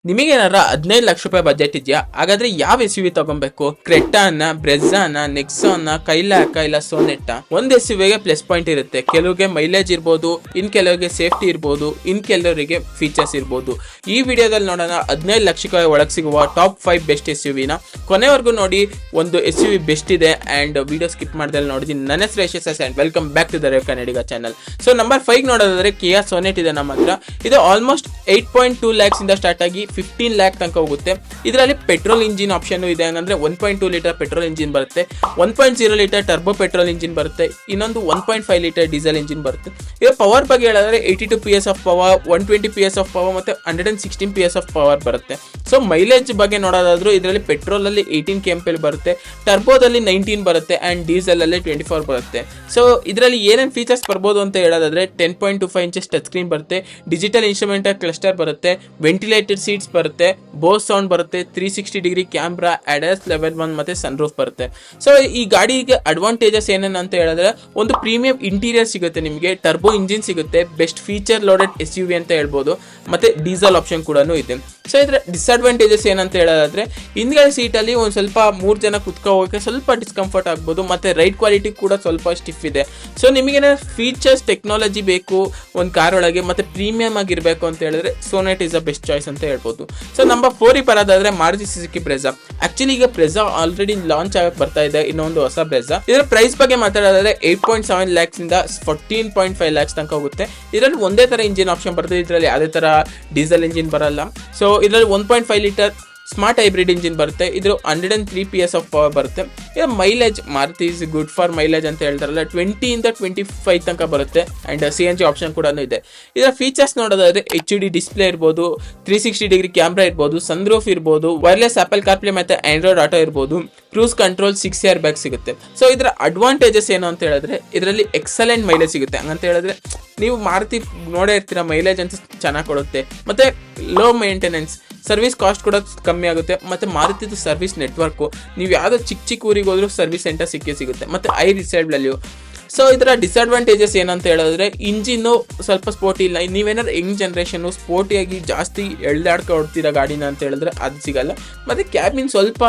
ನಿಮಗೇನಾರ 15 ಲಕ್ಷ ರೂಪಾಯಿ ಬಜೆಟ್ ಇದೆಯಾ? ಹಾಗಾದ್ರೆ ಯಾವ ಎಸ್ ಯು ವಿ ತಗೊಬೇಕು? ಕ್ರೆಟಾನ, ಬ್ರೆಜಾನ, ನೆಕ್ಸಾನ, ಕೈಲಾಕ ಇಲ್ಲ ಸೋನೆಟ್ಟ? ಒಂದು ಎಸ್ ಯು ವಿಗೆ ಪ್ಲಸ್ ಪಾಯಿಂಟ್ ಇರುತ್ತೆ. ಕೆಲವರಿಗೆ ಮೈಲೇಜ್ ಇರ್ಬೋದು, ಇನ್ ಕೆಲವರಿಗೆ ಸೇಫ್ಟಿ ಇರ್ಬೋದು, ಇನ್ ಕೆಲವರಿಗೆ ಫೀಚರ್ಸ್ ಇರ್ಬೋದು. ಈ ವಿಡಿಯೋದಲ್ಲಿ ನೋಡೋಣ 15 ಲಕ್ಷಕ್ಕೆ ಒಳಗೆ ಸಿಗುವ ಟಾಪ್ 5 ಬೆಸ್ಟ್ ಎಸ್ ಯು ವಿನ. ಕೊನೆವರೆಗೂ ನೋಡಿ, ಒಂದು ಎಸ್ ಯು ವಿ ಬೆಸ್ಟ್ ಇದೆ ಅಂಡ್ ವಿಡಿಯೋ ಸ್ಕಿಪ್ ಮಾಡ್ದಲ್ಲಿ ನೋಡಿದ್ದೀನಿ. ನನ್ನ ಹೆಸರು Yashas and welcome back to the rave Kannadiga channel. So number 5 ನೋಡೋದಾದ್ರೆ ಕಿಯಾ ಸೋನೆಟ್ ಇದೆ ನಮ್ಮ ಹತ್ರ. ಇದು ಆಲ್ಮೋಸ್ಟ್ 8.2 lakhs ಇಂದ ಸ್ಟಾರ್ಟ್ ಆಗಿ 15 lakh ತನಕ ಹೋಗುತ್ತೆ. ಇದರಲ್ಲಿ ಪೆಟ್ರೋಲ್ ಇಂಜಿನ್ ಆಪ್ಷನ್ ಇದೆ. ಹಂಗಂದ್ರೆ 1.2 ಲೀಟರ್ ಪೆಟ್ರೋಲ್ ಇಂಜಿನ್ ಬರುತ್ತೆ, 1.0 ಲೀಟರ್ ಟರ್ಬೋ ಪೆಟ್ರೋಲ್ ಇಂಜಿನ್ ಬರುತ್ತೆ, ಇನ್ನೊಂದು 1.5 ಲೀಟರ್ ಡೀಸೆಲ್ ಇಂಜಿನ್ ಬರುತ್ತೆ. ಇದು ಪವರ್ ಬಗ್ಗೆ ಹೇಳಿದ್ರೆ 82 PS of power, 120 PS of power ಮತ್ತೆ 116 PS ಆಫ್ ಪವರ್ ಬರುತ್ತೆ. ಸೊ ಮೈಲೇಜ್ ಬಗ್ಗೆ ನೋಡೋದಾದ್ರೂ ಇದರಲ್ಲಿ ಪೆಟ್ರೋಲ್ ಅಲ್ಲಿ 18 kmpl ಬರುತ್ತೆ, ಟರ್ಬೋದಲ್ಲಿ 19 ಬರುತ್ತೆ ಅಂಡ್ ಡೀಸೆಲ್ ಅಲ್ಲಿ 24 ಬರುತ್ತೆ. ಸೊ ಇದರಲ್ಲಿ ಏನೇನು ಫೀಚರ್ಸ್ ಬರ್ಬೋದು ಅಂತ ಹೇಳೋದಾದ್ರೆ 10.25 inches ಟಚ್ ಸ್ಕ್ರೀನ್ ಬರುತ್ತೆ, ಡಿಜಿಟಲ್ ಇನ್ಸ್ಟ್ರುಮೆಂಟಲ್ ಕ್ಲಸ್ಟರ್ ಬರುತ್ತೆ, ವೆಂಟಿಲೇಟೆಡ್ ಸೀಟ್ಸ್ ಬರುತ್ತೆ, ಬೋಸ್ ಸೌಂಡ್ ಬರುತ್ತೆ, 360 ಡಿಗ್ರಿ ಕ್ಯಾಮ್ರಾ, ADAS ಲೆವೆಲ್ 1 ಮತ್ತೆ ಸನ್ರೂಫ್ ಬರುತ್ತೆ. ಸೊ ಈ ಗಾಡಿಗೆ ಅಡ್ವಾಂಟೇಜಸ್ ಏನೇನು ಅಂತ ಹೇಳಿದ್ರೆ ಒಂದು ಪ್ರೀಮಿಯಂ ಇಂಟೀರಿಯರ್ ಸಿಗುತ್ತೆ, ನಿಮಗೆ ಟರ್ಬೋ ಇಂಜಿನ್ ಸಿಗುತ್ತೆ, best feature loaded S U V ಅಂತ ಹೇಳ್ಬೋದು, ಮತ್ತೆ ಡೀಸೆಲ್ ಆಪ್ಷನ್ ಕೂಡ ಇದೆ. ಸೊ ಇದರ ಡಿಸ್ಅಡ್ವಾಂಟೇಜಸ್ ಏನಂತ ಹೇಳೋದಾದ್ರೆ ಹಿಂದ್ಗಡೆ ಸೀಟಲ್ಲಿ ಒಂದು ಸ್ವಲ್ಪ 3 ಜನ ಕುತ್ಕೊ ಹೋಗೋಕೆ ಸ್ವಲ್ಪ ಡಿಸ್ಕಂಫರ್ಟ್ ಆಗ್ಬೋದು, ಮತ್ತೆ ರೈಡ್ ಕ್ವಾಲಿಟಿ ಕೂಡ ಸ್ವಲ್ಪ ಸ್ಟಿಫ್ ಇದೆ. ಸೊ ನಿಮಗೇನಾದ್ರು ಫೀಚರ್ಸ್ ಟೆಕ್ನಾಲಜಿ ಬೇಕು ಒಂದು ಕಾರ್ ಒಳಗೆ ಮತ್ತೆ ಪ್ರೀಮಿಯಂ ಆಗಿರಬೇಕು ಅಂತ ಹೇಳಿದ್ರೆ Sonet is a best choice ಅಂತ ಹೇಳ್ಬೋದು. ಸೊ ನಂಬರ್ 4 ಬರೋದಾದ್ರೆ ಮಾರುತಿ ಸುಜುಕಿ ಬ್ರೆಜಾ. ಆಕ್ಚುಲಿ ಈಗ ಬ್ರೆಜಾ ಆಲ್ರೆಡಿ ಲಾಂಚ್ ಆಗಕ್ಕೆ ಬರ್ತಾ ಇದೆ, ಇನ್ನೊಂದು ಹೊಸ ಬ್ರೆಜಾ. ಇದರ ಪ್ರೈಸ್ ಬಗ್ಗೆ ಮಾತಾಡೋದಾದ್ರೆ 8.7 lakhs ಇಂದ 14.5 lakhs ತನಕ ಹೋಗುತ್ತೆ. ಇದರಲ್ಲಿ ಒಂದೇ ತರ ಇಂಜಿನ್ ಆಪ್ಷನ್ ಬರುತ್ತೆ, ಇದರಲ್ಲಿ ಯಾವುದೇ ತರ ಡೀಸೆಲ್ ಇಂಜಿನ್ ಬರಲ್ಲ. ಸೊ ಇದರಲ್ಲಿ 1.5 ಲೀಟರ್ ಸ್ಮಾರ್ಟ್ ಹೈಬ್ರಿಡ್ ಇಂಜಿನ್ ಬರುತ್ತೆ, ಇದು 103 PS ಆಫ್ ಪವರ್ ಬರುತ್ತೆ. ಇದು mileage Maruti is good for mileage ಅಂತ ಹೇಳ್ತಾರಲ್ಲ, 20 ಇಂದ 25 ತನಕ ಬರುತ್ತೆ ಅಂಡ್ CNG ಆಪ್ಷನ್ ಕೂಡ ಇದೆ. ಇದರ ಫೀಚರ್ಸ್ ನೋಡೋದಾದ್ರೆ HD ಡಿಸ್ಪ್ಲೇ ಇರ್ಬೋದು, 360 ಡಿಗ್ರಿ ಕ್ಯಾಮ್ರಾ ಇರ್ಬೋದು, ಸನ್ರೂಫ್ ಇರ್ಬೋದು, ವೈರ್ಲೆಸ್ ಆಪಲ್ ಕಾರ್ಪ್ಲೇ ಮತ್ತೆ ಆಂಡ್ರಾಯ್ಡ್ ಆಟೋ ಇರ್ಬೋದು, ಕ್ರೂಸ್ ಕಂಟ್ರೋಲ್, 6 ಏರ್ ಬ್ಯಾಗ್ ಸಿಗುತ್ತೆ. ಸೊ ಇದರ ಅಡ್ವಾಂಟೇಜಸ್ ಏನು ಅಂತ ಹೇಳಿದ್ರೆ ಇದರಲ್ಲಿ ಎಕ್ಸಲೆಂಟ್ ಮೈಲೇಜ್ ಸಿಗುತ್ತೆ. ಹಂಗಂತ ಹೇಳಿದ್ರೆ ನೀವು ಮಾರುತಿ ನೋಡೇ ಇರ್ತೀರ, ಮೈಲೇಜ್ ಅಂತ ಚೆನ್ನಾಗಿ ಕೊಡುತ್ತೆ, ಮತ್ತೆ ಲೋ ಮೇಂಟೆನೆನ್ಸ್, ಸರ್ವಿಸ್ ಕಾಸ್ಟ್ ಕೂಡ ಕಮ್ಮಿ ಆಗುತ್ತೆ, ಮತ್ತೆ ಮಾರುತಿದು ಸರ್ವಿಸ್ ನೆಟ್ವರ್ಕು ನೀವು ಯಾವುದೋ ಚಿಕ್ಕ ಊರಿಗೆ ಹೋದ್ರೂ ಸರ್ವಿಸ್ ಸೆಂಟರ್ ಸಿಗುತ್ತೆ, ಮತ್ತೆ ಐ ರಿಸೇಲ್ ವ್ಯಾಲ್ಯೂ. ಸೊ ಇದರ ಡಿಸ್ಅಡ್ವಾಂಟೇಜಸ್ ಏನಂತ ಹೇಳಿದ್ರೆ ಇಂಜಿನ್ನು ಸ್ವಲ್ಪ ಸ್ಪೋರ್ಟಿ ಇಲ್ಲ. ನೀವೇನಾದ್ರು ಯಂಗ್ ಜನ್ರೇಷನ್ನು ಸ್ಪೋರ್ಟಿಯಾಗಿ ಜಾಸ್ತಿ ಎಳ್ದಾಡ್ಕೊಡ್ತೀರ ಗಾಡಿನ ಅಂತ ಹೇಳಿದ್ರೆ ಅದು ಸಿಗಲ್ಲ, ಮತ್ತು ಕ್ಯಾಬಿನ್ ಸ್ವಲ್ಪ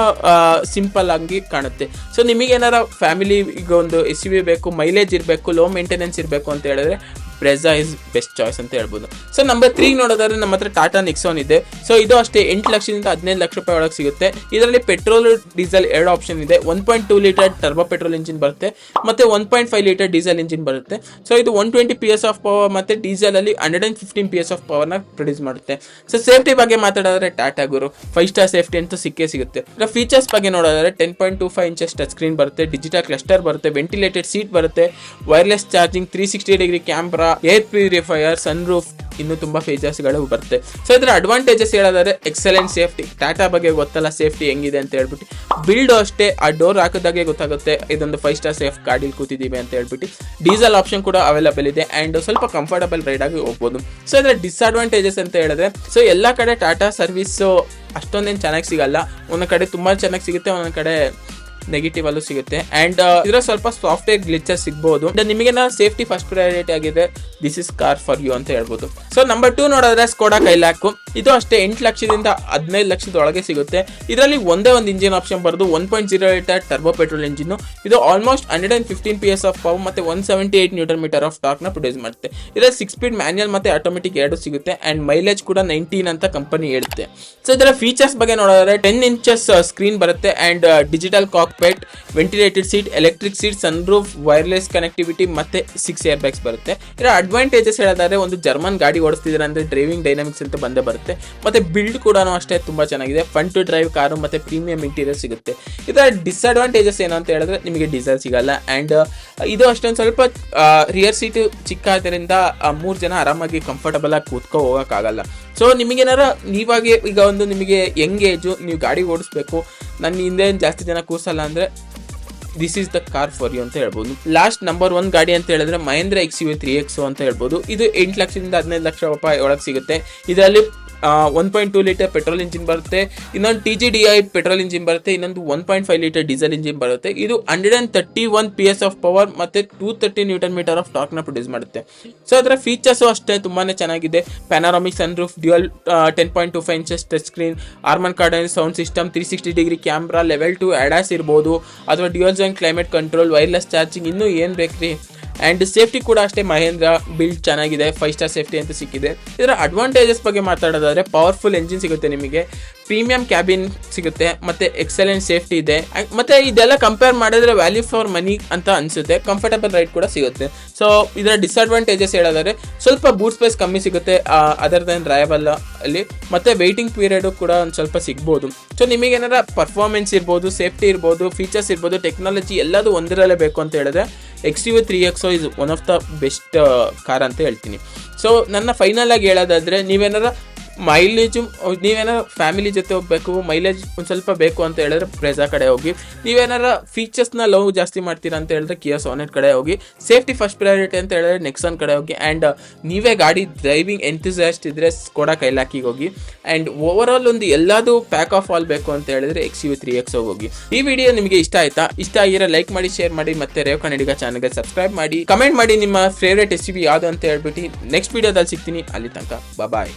ಸಿಂಪಲ್ ಆಗಿ ಕಾಣುತ್ತೆ. ಸೊ ನಿಮಗೇನಾರ ಫ್ಯಾಮಿಲಿ ಈಗ ಒಂದು ಎಸ್ ಯು ವಿ ಬೇಕು, ಮೈಲೇಜ್ ಇರಬೇಕು, ಲೋ ಮೇಂಟೆನೆನ್ಸ್ ಇರಬೇಕು ಅಂತ ಹೇಳಿದ್ರೆ ಬ್ರೆಜಾ ಇಸ್ ಬೆಸ್ಟ್ ಚಾಯ್ಸ್ ಅಂತ ಹೇಳ್ಬೋದು. ಸೊ ನಂಬರ್ 3 ನೋಡೋದಾದ್ರೆ ನಮ್ಮ ಹತ್ರ ಟಾಟಾ ನೆಕ್ಸಾನ್ ಇದೆ. ಸೊ ಇದು ಅಷ್ಟೇ 8 ಲಕ್ಷದಿಂದ 15 ಲಕ್ಷ ರೂಪಾಯಿ ಒಳಗೆ ಸಿಗುತ್ತೆ. ಇದರಲ್ಲಿ ಪೆಟ್ರೋಲ್ ಡೀಸೆಲ್ 2 ಆಪ್ಷನ್ ಇದೆ, 1.2 ಲೀಟರ್ ಟರ್ಬೋ ಪೆಟ್ರೋಲ್ ಇಂಜಿನ್ ಬರುತ್ತೆ, ಮತ್ತೆ 1.5 ಲೀಟರ್ ಡೀಸೆಲ್ ಇಂಜಿನ್ ಬರುತ್ತೆ. ಸೊ ಇದು 120 PS ಆಫ್ ಪವರ್ ಮತ್ತೆ ಡೀಸೆಲ್ ಅಲ್ಲಿ 115 PS ಆಫ್ ಪವರ್ನ ಪ್ರೊಡ್ಯೂಸ್ ಮಾಡುತ್ತೆ. ಸೊ ಸೇಫ್ಟಿ ಬಗ್ಗೆ ಮಾತಾಡೋದ್ರೆ ಟಾಟಾ ಗುರು 5 ಸ್ಟಾರ್ ಸೇಫ್ಟಿ ಅಂತ ಸಿಗುತ್ತೆ. ಫೀಚರ್ಸ್ ಬಗ್ಗೆ ನೋಡೋದಾದ್ರೆ 10.25 inches ಟಚ್ ಸ್ಕ್ರೀನ್ ಬರುತ್ತೆ, ಡಿಜಿಟಲ್ ಕ್ಲಸ್ಟರ್ ಬರುತ್ತೆ, ವೆಂಟಿಲೇಟೆಡ್ ಸೀಟ್ ಬರುತ್ತೆ, wireless charging, 360 degree camera, air purifier, sunroof, ಇನ್ನು ತುಂಬಾ ಫೀಚರ್ಸ್ಗಳು ಬರುತ್ತೆ. ಸೊ ಇದರ ಅಡ್ವಾಂಟೇಜಸ್ ಹೇಳೋದಾದ್ರೆ ಎಕ್ಸಲೆಂಟ್ ಸೇಫ್ಟಿ. ಟಾಟಾ ಬಗ್ಗೆ ಗೊತ್ತಲ್ಲ ಸೇಫ್ಟಿ ಹೆಂಗಿದೆ ಅಂತ ಹೇಳ್ಬಿಟ್ಟು, ಬಿಲ್ಡ್ ಅಷ್ಟೇ ಆ ಡೋರ್ ಹಾಕಿದಾಗೆ ಗೊತ್ತಾಗುತ್ತೆ ಇದೊಂದು 5 ಸ್ಟಾರ್ ಸೇಫ್ ಗಾಡಿಲಿ ಕೂತಿದ್ದೀವಿ ಅಂತ ಹೇಳ್ಬಿಟ್ಟು. ಡೀಸೆಲ್ ಆಪ್ಷನ್ ಕೂಡ ಅವೈಲೇಬಲ್ ಇದೆ ಅಂಡ್ ಸ್ವಲ್ಪ ಕಂಫರ್ಟಬಲ್ ರೈಡ್ ಆಗಿ ಹೋಗ್ಬೋದು. ಸೊ ಇದರ ಡಿಸ್ಅಡ್ವಾಂಟೇಜಸ್ ಅಂತ ಹೇಳಿದ್ರೆ ಸೊ ಎಲ್ಲ ಕಡೆ ಟಾಟಾ ಸರ್ವಿಸ್ ಅಷ್ಟೊಂದೇನು ಚೆನ್ನಾಗಿ ಸಿಗಲ್ಲ, ಒಂದೊಂದು ಕಡೆ ತುಂಬಾ ಚೆನ್ನಾಗಿ ಸಿಗುತ್ತೆ, ಒಂದೊಂದು ಕಡೆ ನೆಗೆಟಿವ್ ಅಲ್ಲೂ ಸಿಗುತ್ತೆ ಅಂಡ್ ಇದರ ಸ್ವಲ್ಪ ಸಾಫ್ಟ್ವೇರ್ ಗ್ಲಿಚಸ್ ಸಿಗ್ಬೋದು. ನಿಮಗೆ ಸೇಫ್ಟಿ ಫಸ್ಟ್ ಪ್ರಯಾರಿಟಿ ಆಗಿದೆ, this is car for you ಅಂತ ಹೇಳ್ಬೋದು. ಸೊ ನಂಬರ್ 2 ನೋಡಿದ್ರೆ ಸ್ಕೋಡಾ ಕೈಲಾಕ್. ಇದು ಅಷ್ಟೇ 8 ಲಕ್ಷದಿಂದ 15 ಲಕ್ಷದ ಒಳಗೆ ಸಿಗುತ್ತೆ. ಇದರಲ್ಲಿ ಒಂದೇ ಒಂದು ಇಂಜಿನ್ ಆಪ್ಷನ್ ಬರೋದು 1.0 ಲೀಟರ್ ಟರ್ಬೋ ಪೆಟ್ರೋಲ್ ಇಂಜಿನ್. ಇದು ಆಲ್ಮೋಸ್ಟ್ 115 PS ಆಫ್ ಪವರ್ ಮತ್ತೆ 178 Nm ಆಫ್ ಟಾರ್ಕ್ ನ ಪ್ರೊಡ್ಯೂಸ್ ಮಾಡುತ್ತೆ. ಇದರಲ್ಲಿ 6 ಸ್ಪೀಡ್ ಮ್ಯಾನ್ಯಲ್ ಮತ್ತೆ ಆಟೋಮೆಟಿಕ್ 2 ಸಿಗುತ್ತೆ ಅಂಡ್ ಮೈಲೇಜ್ ಕೂಡ 19 ಅಂತ ಕಂಪನಿ ಹೇಳುತ್ತೆ. ಸೊ ಇದರ ಫೀಚರ್ಸ್ ಬಗ್ಗೆ ನೋಡಿದ್ರೆ 10 inches ಸ್ಕ್ರೀನ್ ಬರುತ್ತೆ and digital cockpit, ventilated seat, electric seat, sunroof, wireless connectivity ಮತ್ತೆ 6 ಏರ್ ಬ್ಯಾಗ್ಸ್ ಬರುತ್ತೆ. ಇದರ ಅಡ್ವಾಂಟೇಜಸ್ ಹೇಳೋದಾದ್ರೆ ಒಂದು ಜರ್ಮನ್ ಗಾಡಿ ಓಡಿಸ್ತಿದ್ರೆ ಅಂದ್ರೆ ಡ್ರೈವಿಂಗ್ ಡೈನಾಮಿಕ್ಸ್ ಅಂತ ಬಂದೇ ಬರುತ್ತೆ, ಮತ್ತೆ ಬಿಲ್ಡ್ ಕೂಡ ಅಷ್ಟೇ ತುಂಬಾ ಚೆನ್ನಾಗಿದೆ, ಫನ್ ಟು ಡ್ರೈವ್ ಕಾರು ಮತ್ತೆ ಪ್ರೀಮಿಯಂ ಇಂಟೀರಿಯರ್ ಸಿಗುತ್ತೆ. ಇದರ ಡಿಸ್ಅಡ್ವಾಂಟೇಜಸ್ ಏನು ಅಂತ ಹೇಳಿದ್ರೆ ನಿಮಗೆ ಡೀಸೆಲ್ ಸಿಗಲ್ಲ ಅಂಡ್ ಇದು ಅಷ್ಟೊಂದು ಸ್ವಲ್ಪ ರಿಯರ್ ಸೀಟ್ ಚಿಕ್ಕ ಆದ್ದರಿಂದ 3 ಜನ ಆರಾಮಾಗಿ ಕಂಫರ್ಟಬಲ್ ಆಗಿ ಕೂತ್ಕೊ ಹೋಗೋಕ್ಕಾಗಲ್ಲ. ಸೊ ನಿಮಗೇನಾರ ನೀವಾಗೆ ಈಗ ಒಂದು ನಿಮಗೆ ಯಂಗ್ ಏಜು ನೀವು ಗಾಡಿ ಓಡಿಸ್ಬೇಕು, ನನ್ನ ಹಿಂದೆ ಜಾಸ್ತಿ ಜನ ಕೂರ್ಸಲ್ಲ ಅಂದರೆ this is the car for you ಅಂತ ಹೇಳ್ಬೋದು. ಲಾಸ್ಟ್ ನಂಬರ್ 1 ಗಾಡಿ ಅಂತ ಹೇಳಿದ್ರೆ ಮಹೇಂದ್ರ XUV 3XO ಅಂತ ಹೇಳ್ಬೋದು. ಇದು 8 ಲಕ್ಷದಿಂದ 15 ಲಕ್ಷ ರೂಪಾಯಿ ಒಳಗೆ ಸಿಗುತ್ತೆ. ಇದರಲ್ಲಿ 1.2 ಲೀಟರ್ ಪೆಟ್ರೋಲ್ ಇಂಜಿನ್ ಬರುತ್ತೆ, ಇನ್ನೊಂದು TGDI ಪೆಟ್ರೋಲ್ ಇಂಜಿನ್ ಬರುತ್ತೆ, ಇನ್ನೊಂದು 1.5 ಲೀಟರ್ ಡೀಸೆಲ್ ಇಂಜಿನ್ ಬರುತ್ತೆ. ಇದು 131 PS ಆಫ್ ಪವರ್ ಮತ್ತೆ 230 ನ್ಯೂಟನ್ ಮೀಟರ್ ಆಫ್ ಟಾರ್ಕ್ ನ ಪ್ರೊಡ್ಯೂಸ್ ಮಾಡುತ್ತೆ. ಸೊ ಅದರ ಫೀಚರ್ಸ್ ಅಷ್ಟೇ ತುಂಬಾನೇ ಚೆನ್ನಾಗಿದೆ. Panoramic sunroof, dual 10.25 inches touch screen, Harman Kardon sound system, 360 degree camera, level 2 ADAS ಇರ್ಬೋದು, ಅಥವಾ dual zone climate control, wireless charging, ಇನ್ನೂ ಏನು ಬೇಕ್ರಿ. ಆ್ಯಂಡ್ ಸೇಫ್ಟಿ ಕೂಡ ಅಷ್ಟೇ ಮಹೇಂದ್ರ ಬಿಲ್ಡ್ ಚೆನ್ನಾಗಿದೆ, 5 ಸ್ಟಾರ್ ಸೇಫ್ಟಿ ಅಂತ ಸಿಕ್ಕಿದೆ. ಇದರ ಅಡ್ವಾಂಟೇಜಸ್ ಬಗ್ಗೆ ಮಾತಾಡೋದಾದ್ರೆ ಪವರ್ಫುಲ್ ಎಂಜಿನ್ ಸಿಗುತ್ತೆ ನಿಮಗೆ, ಪ್ರೀಮಿಯಂ ಕ್ಯಾಬಿನ್ ಸಿಗುತ್ತೆ, ಮತ್ತೆ ಎಕ್ಸಲೆಂಟ್ ಸೇಫ್ಟಿ ಇದೆ. ಮತ್ತೆ ಇದೆಲ್ಲ ಕಂಪೇರ್ ಮಾಡಿದ್ರೆ ವ್ಯಾಲ್ಯೂ ಫಾರ್ ಮನಿ ಅಂತ ಅನ್ಸುತ್ತೆ. ಕಂಫರ್ಟಬಲ್ ರೈಡ್ ಕೂಡ ಸಿಗುತ್ತೆ. ಸೊ ಇದರ ಡಿಸ್ಅಡ್ವಾಂಟೇಜಸ್ ಹೇಳೋದಾದ್ರೆ ಸ್ವಲ್ಪ ಬೂಟ್ ಸ್ಪೇಸ್ ಕಮ್ಮಿ ಸಿಗುತ್ತೆ ಅದರ್ ದೆನ್ ರಾಯಬಲ್ ಅಲ್ಲಿ, ಮತ್ತೆ ವೆಯ್ಟಿಂಗ್ ಪೀರಿಯಡ್ ಕೂಡ ಒಂದು ಸ್ವಲ್ಪ ಸಿಗ್ಬೋದು. ಸೊ ನಿಮಗೆ ಏನಾರ ಪರ್ಫಾರ್ಮೆನ್ಸ್ ಇರ್ಬೋದು, ಸೇಫ್ಟಿ ಇರ್ಬೋದು, ಫೀಚರ್ಸ್ ಇರ್ಬೋದು, ಟೆಕ್ನಾಲಜಿ ಎಲ್ಲದೂ ಒಂದರಲ್ಲೇ ಬೇಕು ಅಂತ ಹೇಳಿದ್ರೆ XUV 3XO is one of the best car ಅಂತ ಹೇಳ್ತೀನಿ. ಸೊ ನನ್ನ ಫೈನಲ್ ಆಗಿ ಹೇಳೋದಾದ್ರೆ ನೀವೇನಾರ ಫ್ಯಾಮಿಲಿ ಜೊತೆ ಹೋಗ್ಬೇಕು, ಮೈಲೇಜ್ ಒಂದು ಸ್ವಲ್ಪ ಬೇಕು ಅಂತ ಹೇಳಿದ್ರೆ ಬ್ರೆಜಾ ಕಡೆ ಹೋಗಿ, ನೀವೇನಾರ ಫೀಚರ್ಸ್ನ ಲವ್ ಜಾಸ್ತಿ ಮಾಡ್ತೀರಾ ಅಂತ ಹೇಳಿದ್ರೆ ಕಿಯಾ ಸಾನೆಟ್ ಕಡೆ ಹೋಗಿ, ಸೇಫ್ಟಿ ಫಸ್ಟ್ ಪ್ರಯಾರಿಟಿ ಅಂತ ಹೇಳಿದ್ರೆ ನೆಕ್ಸಾನ್ ಕಡೆ ಹೋಗಿ, ಆ್ಯಂಡ್ ನೀವೇ ಗಾಡಿ ಡ್ರೈವಿಂಗ್ ಎಂಥೂಸಿಯಾಸ್ಟ್ ಇದ್ರೆ ಸ್ಕೋಡಾ ಕೈಲಾಕಿಗೆ ಹೋಗಿ, ಆ್ಯಂಡ್ ಓವರ್ ಆಲ್ ಒಂದು ಎಲ್ಲದೂ ಪ್ಯಾಕ್ ಆಫ್ ಆಲ್ ಬೇಕು ಅಂತ ಹೇಳಿದ್ರೆ XUV 3XO ಹೋಗಿ. ಈ ವಿಡಿಯೋ ನಿಮಗೆ ಇಷ್ಟ ಆಯ್ತಾ? ಇಷ್ಟ ಆಗಿರೋ ಲೈಕ್ ಮಾಡಿ, ಶೇರ್ ಮಾಡಿ, ಮತ್ತೆ ರೇವ್ ಕನ್ನಡಿಗ ಚಾನಲ್ಗೆ ಸಬ್ಸ್ಕ್ರೈಬ್ ಮಾಡಿ, ಕಮೆಂಟ್ ಮಾಡಿ ನಿಮ್ಮ ಫೇವ್ರೇಟ್ SUV ಯಾವುದು ಅಂತ ಹೇಳ್ಬಿಟ್ಟು. ನೆಕ್ಸ್ಟ್ ವಿಡಿಯೋದಲ್ಲಿ ಸಿಗ್ತೀನಿ, ಅಲ್ಲಿ ತನಕ ಬಾಯ್.